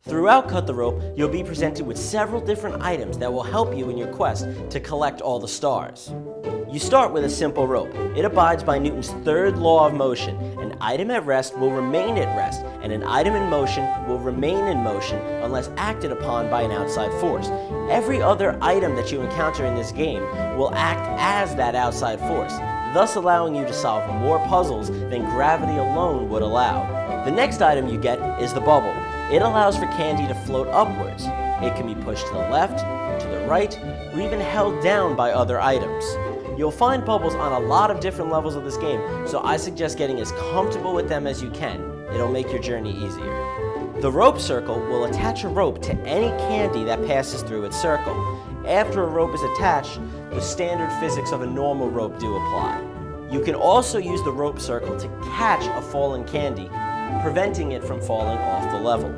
Throughout Cut the Rope, you'll be presented with several different items that will help you in your quest to collect all the stars. You start with a simple rope. It abides by Newton's third law of motion. An item at rest will remain at rest, and an item in motion will remain in motion unless acted upon by an outside force. Every other item that you encounter in this game will act as that outside force, thus allowing you to solve more puzzles than gravity alone would allow. The next item you get is the bubble. It allows for candy to float upwards. It can be pushed to the left, to the right, or even held down by other items. You'll find bubbles on a lot of different levels of this game, so I suggest getting as comfortable with them as you can. It'll make your journey easier. The rope circle will attach a rope to any candy that passes through its circle. After a rope is attached, the standard physics of a normal rope do apply. You can also use the rope circle to catch a fallen candy, preventing it from falling off the level.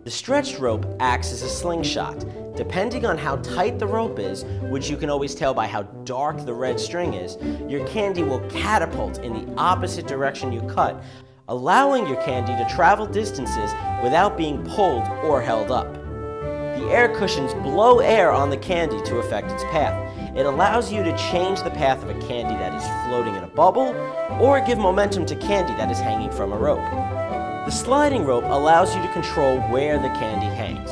The stretched rope acts as a slingshot. Depending on how tight the rope is, which you can always tell by how dark the red string is, your candy will catapult in the opposite direction you cut, allowing your candy to travel distances without being pulled or held up. The air cushions blow air on the candy to affect its path. It allows you to change the path of a candy that is floating in a bubble, or give momentum to candy that is hanging from a rope. The sliding rope allows you to control where the candy hangs.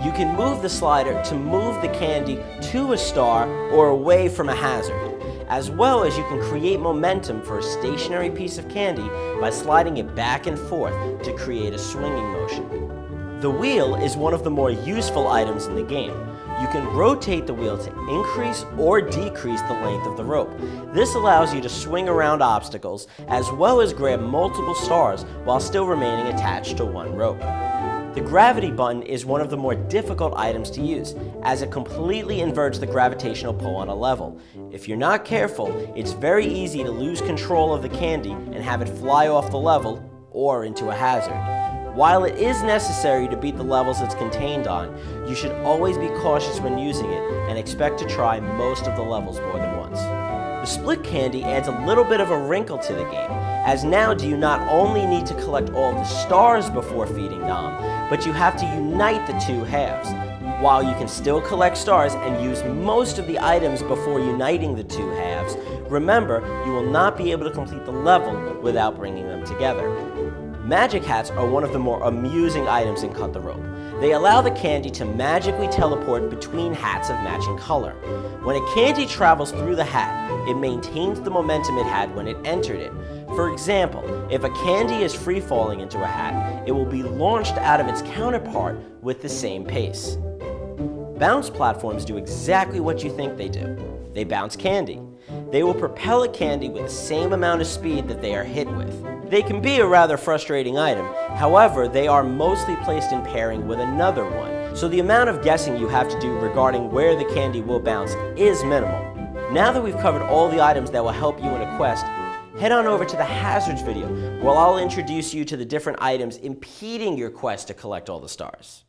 You can move the slider to move the candy to a star or away from a hazard, as well as you can create momentum for a stationary piece of candy by sliding it back and forth to create a swinging motion. The wheel is one of the more useful items in the game. You can rotate the wheel to increase or decrease the length of the rope. This allows you to swing around obstacles as well as grab multiple stars while still remaining attached to one rope. The gravity button is one of the more difficult items to use, as it completely inverts the gravitational pull on a level. If you're not careful, it's very easy to lose control of the candy and have it fly off the level or into a hazard. While it is necessary to beat the levels it's contained on, you should always be cautious when using it and expect to try most of the levels more than once. The split candy adds a little bit of a wrinkle to the game, as now you not only need to collect all the stars before feeding Dom, but you have to unite the two halves. While you can still collect stars and use most of the items before uniting the two halves, remember, you will not be able to complete the level without bringing them together. Magic hats are one of the more amusing items in Cut the Rope. They allow the candy to magically teleport between hats of matching color. When a candy travels through the hat, it maintains the momentum it had when it entered it. For example, if a candy is free falling into a hat, it will be launched out of its counterpart with the same pace. Bounce platforms do exactly what you think they do. They bounce candy. They will propel a candy with the same amount of speed that they are hit with. They can be a rather frustrating item, however, they are mostly placed in pairing with another one, so the amount of guessing you have to do regarding where the candy will bounce is minimal. Now that we've covered all the items that will help you in a quest, head on over to the hazards video, where I'll introduce you to the different items impeding your quest to collect all the stars.